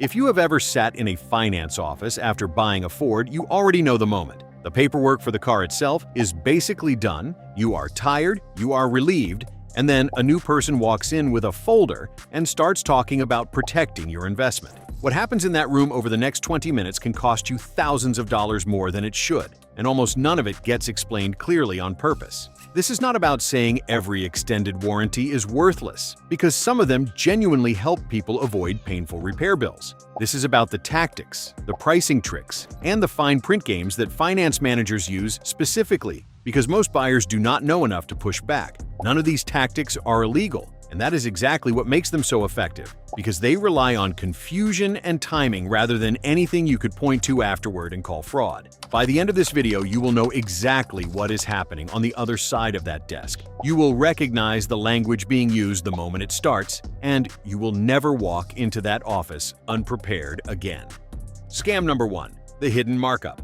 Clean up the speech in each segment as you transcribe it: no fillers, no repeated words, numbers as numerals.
If you have ever sat in a finance office after buying a Ford, you already know the moment. The paperwork for the car itself is basically done, you are tired, you are relieved, and then a new person walks in with a folder and starts talking about protecting your investment. What happens in that room over the next 20 minutes can cost you thousands of dollars more than it should, and almost none of it gets explained clearly on purpose. This is not about saying every extended warranty is worthless, because some of them genuinely help people avoid painful repair bills. This is about the tactics, the pricing tricks, and the fine print games that finance managers use specifically, because most buyers do not know enough to push back. None of these tactics are illegal, and that is exactly what makes them so effective, because they rely on confusion and timing rather than anything you could point to afterward and call fraud. By the end of this video, you will know exactly what is happening on the other side of that desk. You will recognize the language being used the moment it starts, and you will never walk into that office unprepared again. Scam number 1. The hidden markup.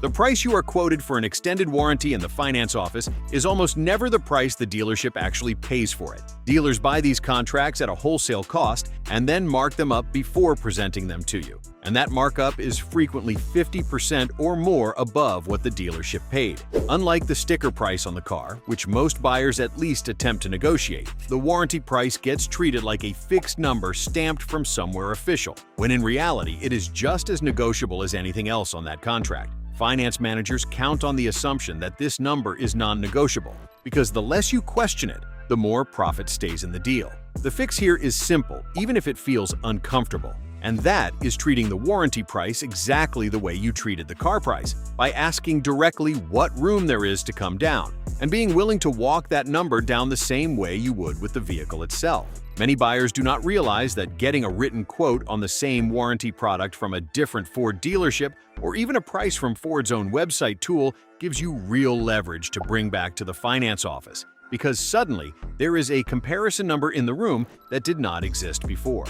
The price you are quoted for an extended warranty in the finance office is almost never the price the dealership actually pays for it. Dealers buy these contracts at a wholesale cost and then mark them up before presenting them to you. And that markup is frequently 50% or more above what the dealership paid. Unlike the sticker price on the car, which most buyers at least attempt to negotiate, the warranty price gets treated like a fixed number stamped from somewhere official, when in reality it is just as negotiable as anything else on that contract. Finance managers count on the assumption that this number is non-negotiable, because the less you question it, the more profit stays in the deal. The fix here is simple, even if it feels uncomfortable, and that is treating the warranty price exactly the way you treated the car price, by asking directly what room there is to come down, and being willing to walk that number down the same way you would with the vehicle itself. Many buyers do not realize that getting a written quote on the same warranty product from a different Ford dealership or even a price from Ford's own website tool gives you real leverage to bring back to the finance office, because suddenly there is a comparison number in the room that did not exist before.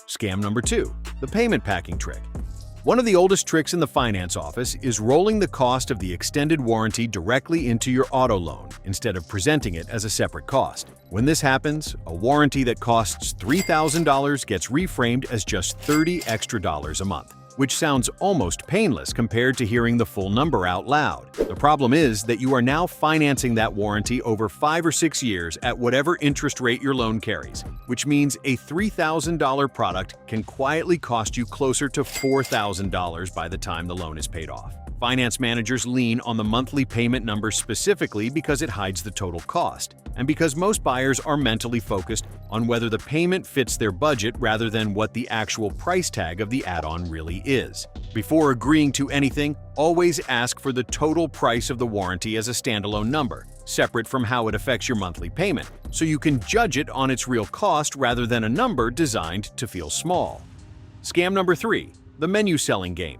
Scam number 2. The payment packing trick. One of the oldest tricks in the finance office is rolling the cost of the extended warranty directly into your auto loan instead of presenting it as a separate cost. When this happens, a warranty that costs $3,000 gets reframed as just $30 extra a month, which sounds almost painless compared to hearing the full number out loud. The problem is that you are now financing that warranty over 5 or 6 years at whatever interest rate your loan carries, which means a $3,000 product can quietly cost you closer to $4,000 by the time the loan is paid off. Finance managers lean on the monthly payment number specifically because it hides the total cost, and because most buyers are mentally focused on whether the payment fits their budget rather than what the actual price tag of the add-on really is. Before agreeing to anything, always ask for the total price of the warranty as a standalone number, separate from how it affects your monthly payment, so you can judge it on its real cost rather than a number designed to feel small. Scam number 3. The menu selling game.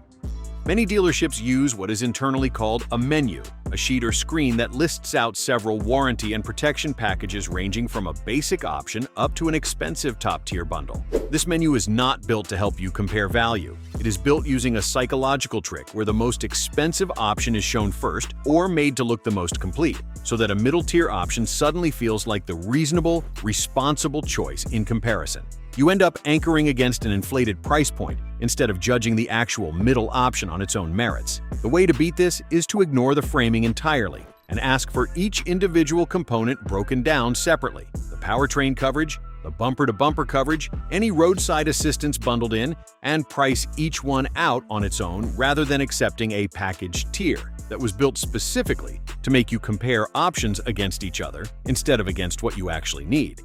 Many dealerships use what is internally called a menu, a sheet or screen that lists out several warranty and protection packages ranging from a basic option up to an expensive top-tier bundle. This menu is not built to help you compare value. It is built using a psychological trick where the most expensive option is shown first or made to look the most complete, so that a middle-tier option suddenly feels like the reasonable, responsible choice in comparison. You end up anchoring against an inflated price point instead of judging the actual middle option on its own merits. The way to beat this is to ignore the framing entirely and ask for each individual component broken down separately: the powertrain coverage, the bumper-to-bumper coverage, any roadside assistance bundled in, and price each one out on its own rather than accepting a packaged tier that was built specifically to make you compare options against each other instead of against what you actually need.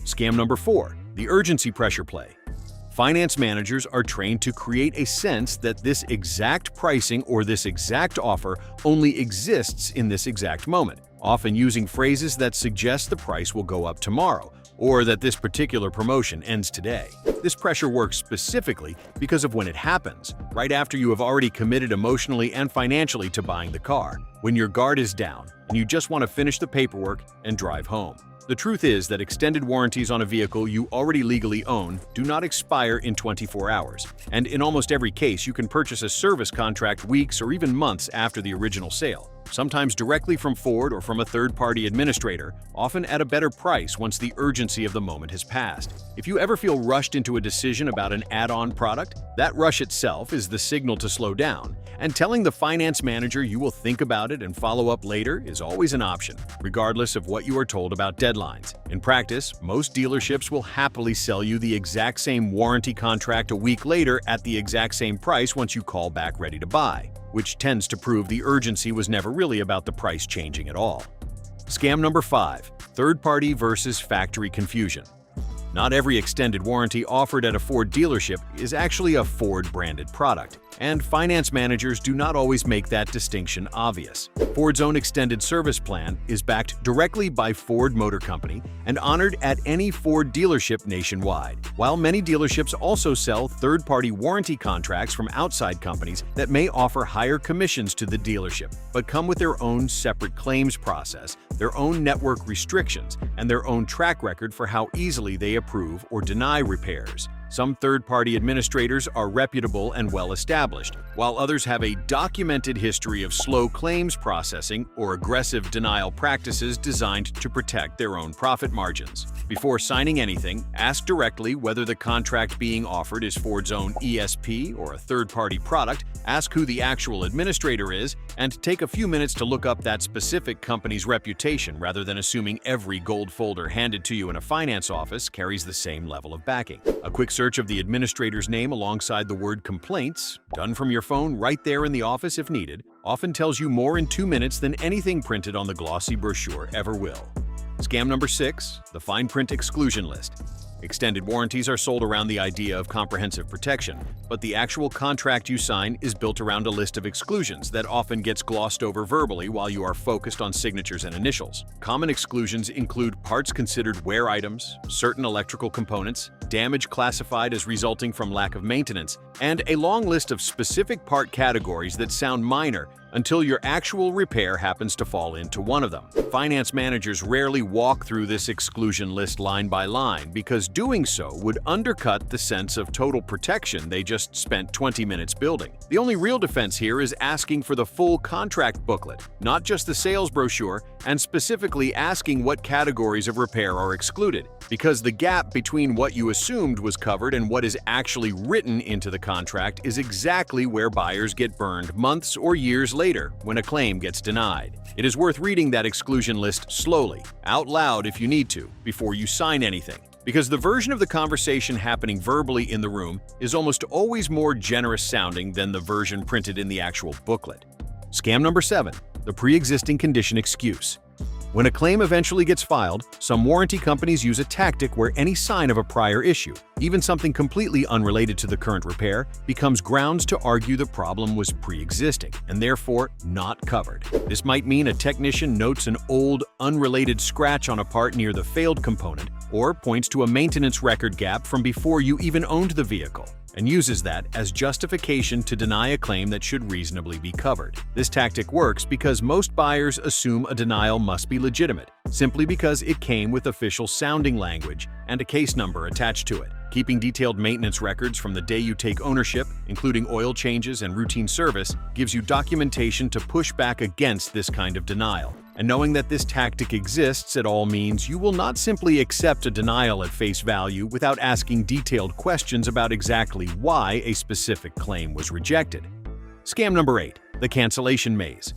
Scam number 4. The urgency pressure play. Finance managers are trained to create a sense that this exact pricing or this exact offer only exists in this exact moment, often using phrases that suggest the price will go up tomorrow or that this particular promotion ends today. This pressure works specifically because of when it happens, right after you have already committed emotionally and financially to buying the car, when your guard is down and you just want to finish the paperwork and drive home. The truth is that extended warranties on a vehicle you already legally own do not expire in 24 hours, and in almost every case you can purchase a service contract weeks or even months after the original sale. sometimes directly from Ford or from a third-party administrator, often at a better price once the urgency of the moment has passed. If you ever feel rushed into a decision about an add-on product, that rush itself is the signal to slow down, and telling the finance manager you will think about it and follow up later is always an option, regardless of what you are told about deadlines. In practice, most dealerships will happily sell you the exact same warranty contract a week later at the exact same price once you call back ready to buy, which tends to prove the urgency was never really about the price changing at all. Scam number 5. Third-party versus factory confusion. Not every extended warranty offered at a Ford dealership is actually a Ford-branded product, and finance managers do not always make that distinction obvious. Ford's own extended service plan is backed directly by Ford Motor Company and honored at any Ford dealership nationwide, while many dealerships also sell third-party warranty contracts from outside companies that may offer higher commissions to the dealership, but come with their own separate claims process, their own network restrictions, and their own track record for how easily they approve or deny repairs. Some third-party administrators are reputable and well-established, while others have a documented history of slow claims processing or aggressive denial practices designed to protect their own profit margins. Before signing anything, ask directly whether the contract being offered is Ford's own ESP or a third-party product, ask who the actual administrator is, and take a few minutes to look up that specific company's reputation rather than assuming every gold folder handed to you in a finance office carries the same level of backing. A quick search of the administrator's name alongside the word complaints, done from your phone right there in the office if needed, often tells you more in 2 minutes than anything printed on the glossy brochure ever will. Scam number 6. The fine print exclusion list. Extended warranties are sold around the idea of comprehensive protection, but the actual contract you sign is built around a list of exclusions that often gets glossed over verbally while you are focused on signatures and initials. Common exclusions include parts considered wear items, certain electrical components, damage classified as resulting from lack of maintenance, and a long list of specific part categories that sound minor until your actual repair happens to fall into one of them. Finance managers rarely walk through this exclusion list line by line because doing so would undercut the sense of total protection they just spent 20 minutes building. The only real defense here is asking for the full contract booklet, not just the sales brochure, and specifically asking what categories of repair are excluded, because the gap between what you assumed was covered and what is actually written into the contract is exactly where buyers get burned months or years later when a claim gets denied. It is worth reading that exclusion list slowly, out loud if you need to, before you sign anything, because the version of the conversation happening verbally in the room is almost always more generous sounding than the version printed in the actual booklet. Scam number 7. The pre-existing condition excuse. When a claim eventually gets filed, some warranty companies use a tactic where any sign of a prior issue, even something completely unrelated to the current repair, becomes grounds to argue the problem was pre-existing and therefore not covered. This might mean a technician notes an old, unrelated scratch on a part near the failed component, or points to a maintenance record gap from before you even owned the vehicle, and uses that as justification to deny a claim that should reasonably be covered. This tactic works because most buyers assume a denial must be legitimate, simply because it came with official sounding language and a case number attached to it. Keeping detailed maintenance records from the day you take ownership, including oil changes and routine service, gives you documentation to push back against this kind of denial. And knowing that this tactic exists at all means you will not simply accept a denial at face value without asking detailed questions about exactly why a specific claim was rejected. Scam number 8. The cancellation maze.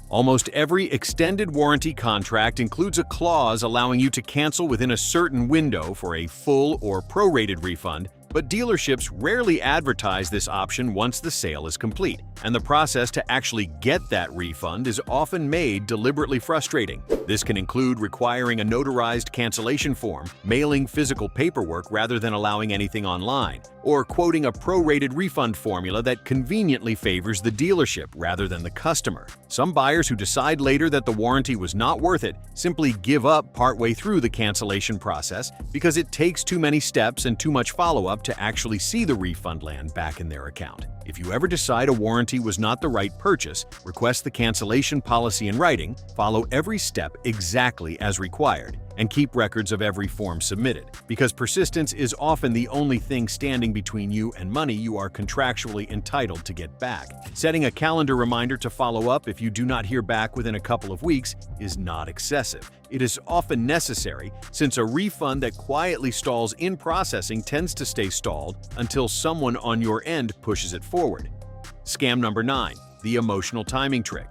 Almost every extended warranty contract includes a clause allowing you to cancel within a certain window for a full or prorated refund, but dealerships rarely advertise this option once the sale is complete, and the process to actually get that refund is often made deliberately frustrating. This can include requiring a notarized cancellation form, mailing physical paperwork rather than allowing anything online, or quoting a prorated refund formula that conveniently favors the dealership rather than the customer. Some buyers who decide later that the warranty was not worth it simply give up partway through the cancellation process because it takes too many steps and too much follow-up to actually see the refund land back in their account. If you ever decide a warranty was not the right purchase, request the cancellation policy in writing, follow every step exactly as required, and keep records of every form submitted. Because persistence is often the only thing standing between you and money you are contractually entitled to get back. Setting a calendar reminder to follow up if you do not hear back within a couple of weeks is not excessive. It is often necessary, since a refund that quietly stalls in processing tends to stay stalled until someone on your end pushes it forward. Scam number 9. The emotional timing trick.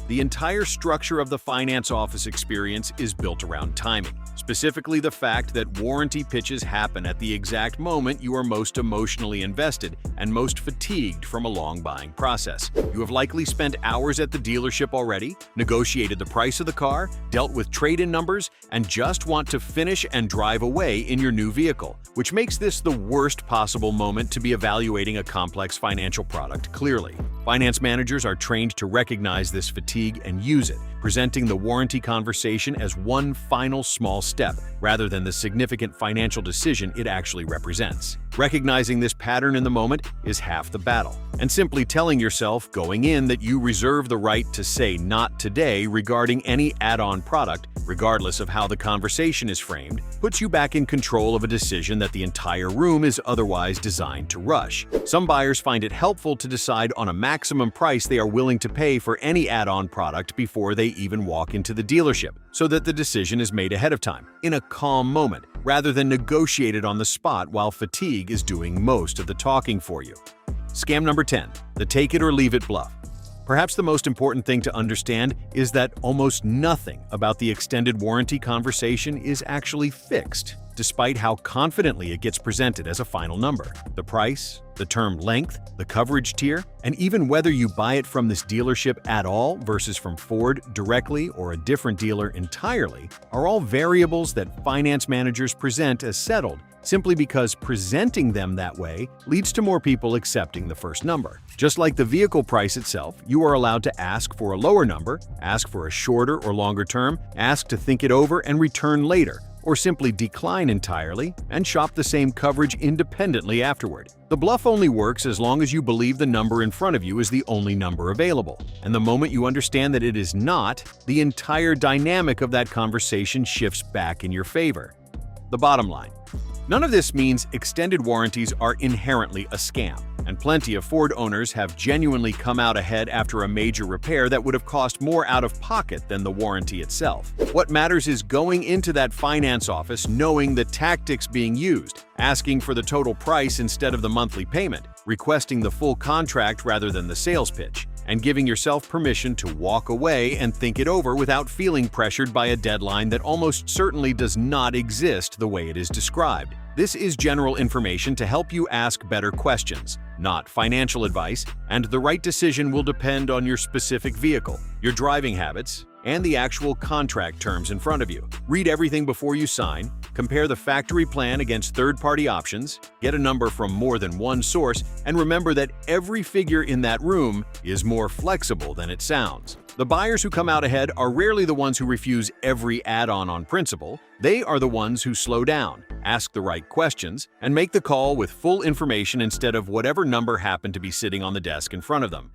The entire structure of the finance office experience is built around timing, specifically the fact that warranty pitches happen at the exact moment you are most emotionally invested and most fatigued from a long buying process. You have likely spent hours at the dealership already, negotiated the price of the car, dealt with trade-in numbers, and just want to finish and drive away in your new vehicle, which makes this the worst possible moment to be evaluating a complex financial product clearly. Finance managers are trained to recognize this fatigue and use it, presenting the warranty conversation as one final small step rather than the significant financial decision it actually represents. Recognizing this pattern in the moment is half the battle, and simply telling yourself going in that you reserve the right to say not today regarding any add-on product, regardless of how the conversation is framed, puts you back in control of a decision that the entire room is otherwise designed to rush. Some buyers find it helpful to decide on a maximum price they are willing to pay for any add-on product before they even walk into the dealership, so that the decision is made ahead of time, in a calm moment, rather than negotiated on the spot while fatigue is doing most of the talking for you. Scam number 10. The take it or leave it bluff. Perhaps the most important thing to understand is that almost nothing about the extended warranty conversation is actually fixed, despite how confidently it gets presented as a final number. The price, the term length, the coverage tier, and even whether you buy it from this dealership at all versus from Ford directly or a different dealer entirely are all variables that finance managers present as settled, simply because presenting them that way leads to more people accepting the first number. Just like the vehicle price itself, you are allowed to ask for a lower number, ask for a shorter or longer term, ask to think it over and return later, or simply decline entirely and shop the same coverage independently afterward. The bluff only works as long as you believe the number in front of you is the only number available. And the moment you understand that it is not, the entire dynamic of that conversation shifts back in your favor. The bottom line. None of this means extended warranties are inherently a scam, and plenty of Ford owners have genuinely come out ahead after a major repair that would have cost more out of pocket than the warranty itself. What matters is going into that finance office knowing the tactics being used, asking for the total price instead of the monthly payment, requesting the full contract rather than the sales pitch, and giving yourself permission to walk away and think it over without feeling pressured by a deadline that almost certainly does not exist the way it is described. This is general information to help you ask better questions, not financial advice, and the right decision will depend on your specific vehicle, your driving habits, and the actual contract terms in front of you. Read everything before you sign, compare the factory plan against third-party options, get a number from more than one source, and remember that every figure in that room is more flexible than it sounds. The buyers who come out ahead are rarely the ones who refuse every add-on on principle. They are the ones who slow down, ask the right questions, and make the call with full information instead of whatever number happened to be sitting on the desk in front of them.